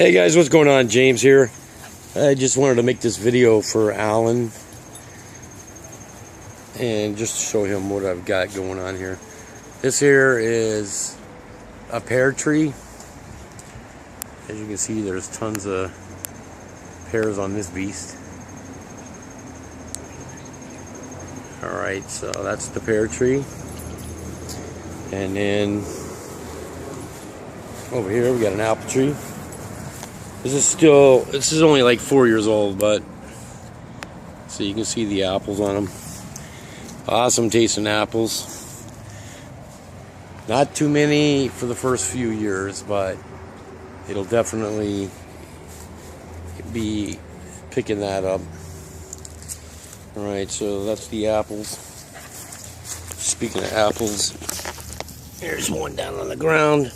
Hey guys, what's going on? James here. I just wanted to make this video for Alan and just to show him what I've got going on here. This here is a pear tree. As you can see, there's tons of pears on this beast. Alright, so that's the pear tree. And then over here we got an apple tree. This is only like 4 years old, but so you can see the apples on them. Awesome tasting apples. Not too many for the first few years, but it'll definitely be picking that up. Alright, so that's the apples. Speaking of apples, here's one down on the ground.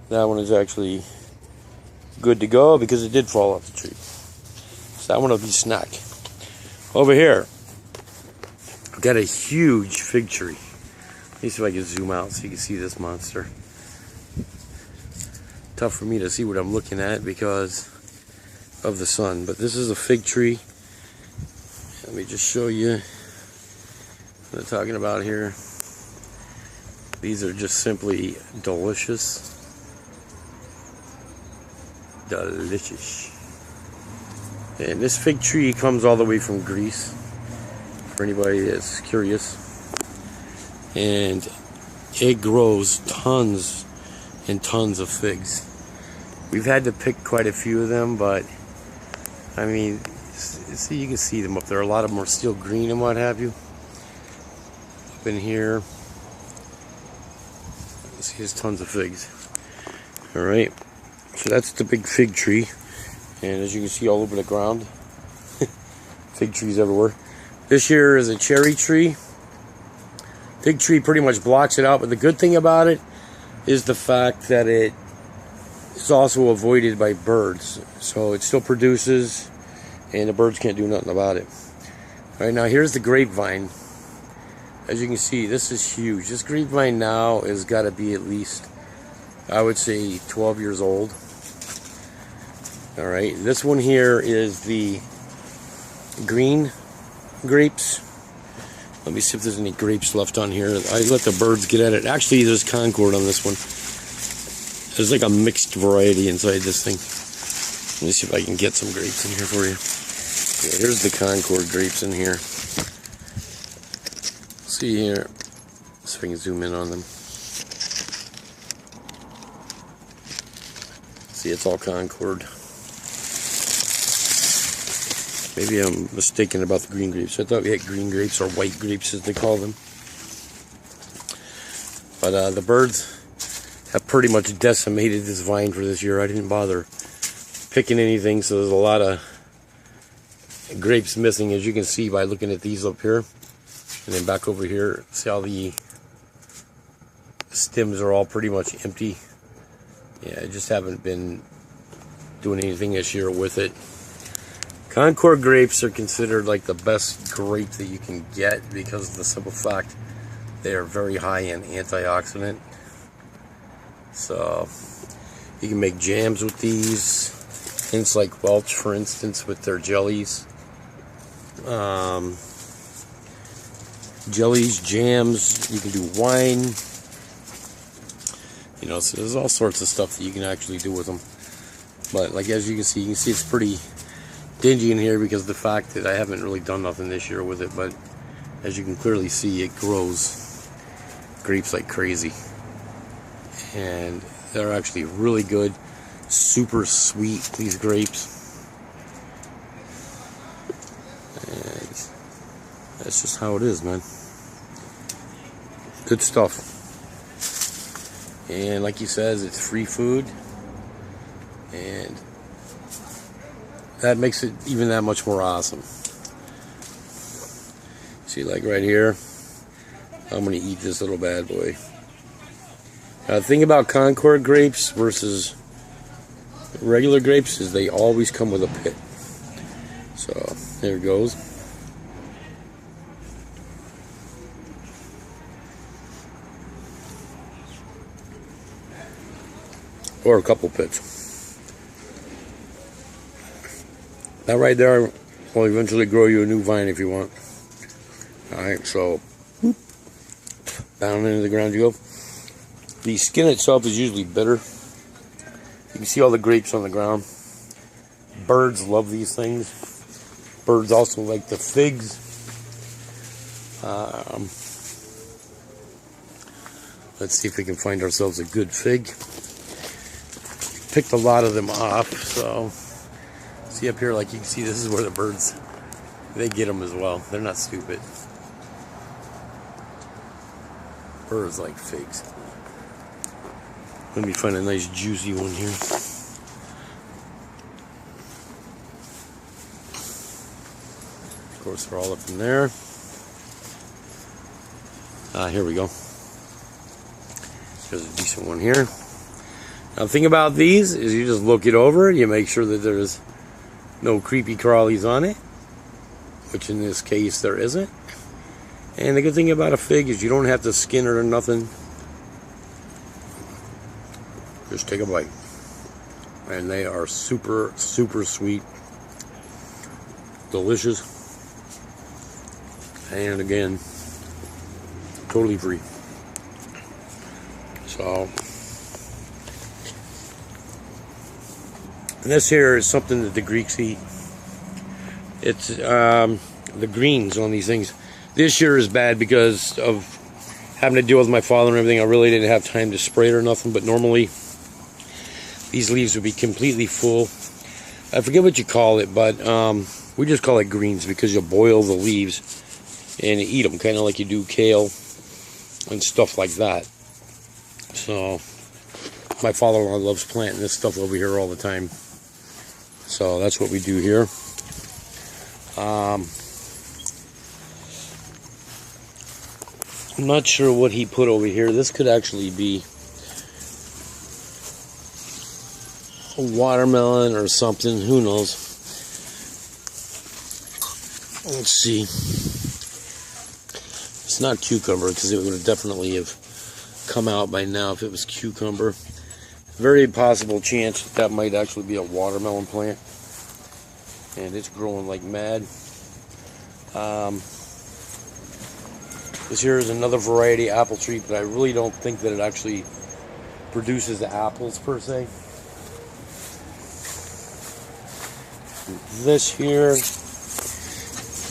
That one is actually good to go because it did fall off the tree. So that one will be snack. Over here, I've got a huge fig tree. Let me see if I can zoom out so you can see this monster. Tough for me to see what I'm looking at because of the sun, but this is a fig tree. Let me just show you what I'm talking about here. These are just simply delicious. Delicious. And this fig tree comes all the way from Greece, for anybody that's curious. And it grows tons and tons of figs. We've had to pick quite a few of them, but I mean, see, you can see them up there. A lot of them are still green and what have you. Up in here, see, there's tons of figs. Alright. So that's the big fig tree, and as you can see all over the ground, fig trees everywhere. This here is a cherry tree. Fig tree pretty much blocks it out, but the good thing about it is the fact that it is also avoided by birds. So it still produces, and the birds can't do nothing about it. All right, now here's the grapevine. As you can see, this is huge. This grapevine now has got to be at least, I would say, 12 years old. Alright, this one here is the green grapes. Let me see if there's any grapes left on here. I let the birds get at it. Actually, there's Concord on this one. There's like a mixed variety inside this thing. Let me see if I can get some grapes in here for you. Yeah, here's the Concord grapes in here. See here. See if I can zoom in on them. See, it's all Concord. Maybe I'm mistaken about the green grapes. I thought we had green grapes, or white grapes as they call them. But the birds have pretty much decimated this vine for this year. I didn't bother picking anything, so there's a lot of grapes missing, as you can see by looking at these up here. And then back over here, see how the stems are all pretty much empty. Yeah, I just haven't been doing anything this year with it. Concord grapes are considered like the best grape that you can get because of the simple fact they are very high in antioxidant. So you can make jams with these. Things like Welch, for instance, with their jellies. Jellies, jams, you can do wine. You know, so there's all sorts of stuff that you can actually do with them. But like as you can see it's pretty dingy in here because of the fact that I haven't really done nothing this year with it. But as you can clearly see, it grows grapes like crazy. And they're actually really good. Super sweet, these grapes. And that's just how it is, man. Good stuff. And like he says, it's free food, and that makes it even that much more awesome. See, like right here, I'm going to eat this little bad boy. Now, the thing about Concord grapes versus regular grapes is they always come with a pit. So, there it goes. Or a couple pits. That right there will eventually grow you a new vine if you want. Alright, so down into the ground you go. The skin itself is usually bitter. You can see all the grapes on the ground. Birds love these things. Birds also like the figs. Let's see if we can find ourselves a good fig. Picked a lot of them off, so see up here, like you can see, this is where the birds, they get them as well. They're not stupid. Birds like figs. Let me find a nice juicy one here. Of course, they're all up in there. Here we go. There's a decent one here. Now, the thing about these is you just look it over. You make sure that there's no creepy crawlies on it, which in this case there isn't. And the good thing about a fig is you don't have to skin it or nothing. Just take a bite. And they are super, super sweet. Delicious. And again, totally free. So, this here is something that the Greeks eat. It's the greens on these things. This year is bad because of having to deal with my father and everything. I really didn't have time to spray it or nothing, but normally these leaves would be completely full. I forget what you call it, but we just call it greens because you boil the leaves and you eat them, kind of like you do kale and stuff like that. So, my father-in-law loves planting this stuff over here all the time. So, that's what we do here. I'm not sure what he put over here. This could actually be a watermelon or something. Who knows? Let's see. It's not cucumber because it would have definitely have come out by now if it was cucumber. Very possible chance that might actually be a watermelon plant, and it's growing like mad. This here is another variety apple tree, but I really don't think that it actually produces the apples per se. This here,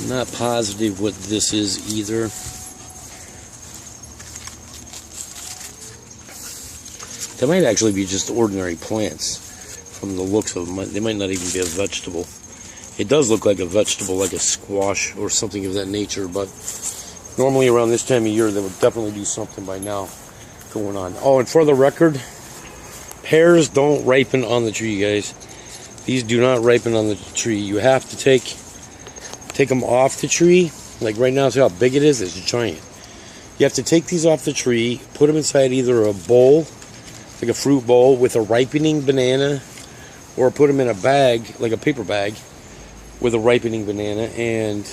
not positive what this is either. They might actually be just ordinary plants from the looks of them. They might not even be a vegetable. It does look like a vegetable, like a squash or something of that nature, but normally around this time of year, they would definitely do something by now going on. Oh, and for the record, pears don't ripen on the tree, guys. These do not ripen on the tree. You have to take them off the tree. Like right now, see how big it is? It's giant. You have to take these off the tree, put them inside either a bowl, like a fruit bowl with a ripening banana, or put them in a bag, like a paper bag, with a ripening banana, and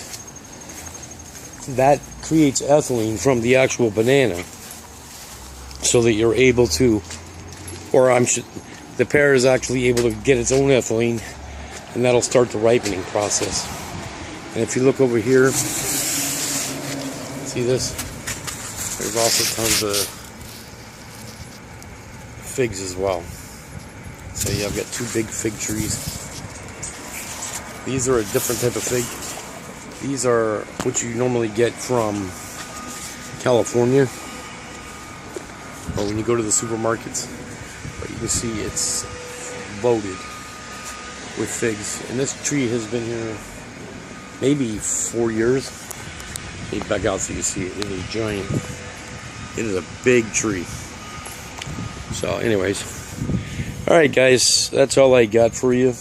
that creates ethylene from the actual banana, so that you're able to, the pear is actually able to get its own ethylene, and that'll start the ripening process. And if you look over here, see this? There's also tons of figs as well. So yeah, I've got two big fig trees. These are a different type of fig. These are what you normally get from California, or when you go to the supermarkets. But you can see it's loaded with figs. And this tree has been here maybe 4 years. Let me back out so you see it. It is giant. It is a big tree. So anyways, alright guys, that's all I got for you.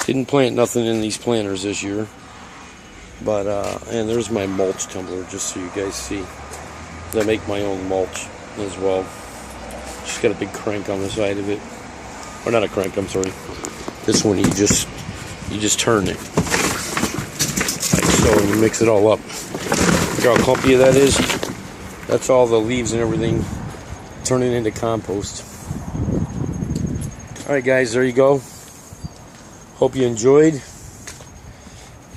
Didn't plant nothing in these planters this year, but and there's my mulch tumbler, just so you guys see. I make my own mulch as well. Just got a big crank on the side of it, or not a crank, I'm sorry. This one you just turn it like so, and you mix it all up. Look how clumpy that is. That's all the leaves and everything turning into compost. Alright guys, there you go. Hope you enjoyed.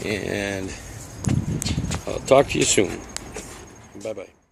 And I'll talk to you soon. Bye-bye.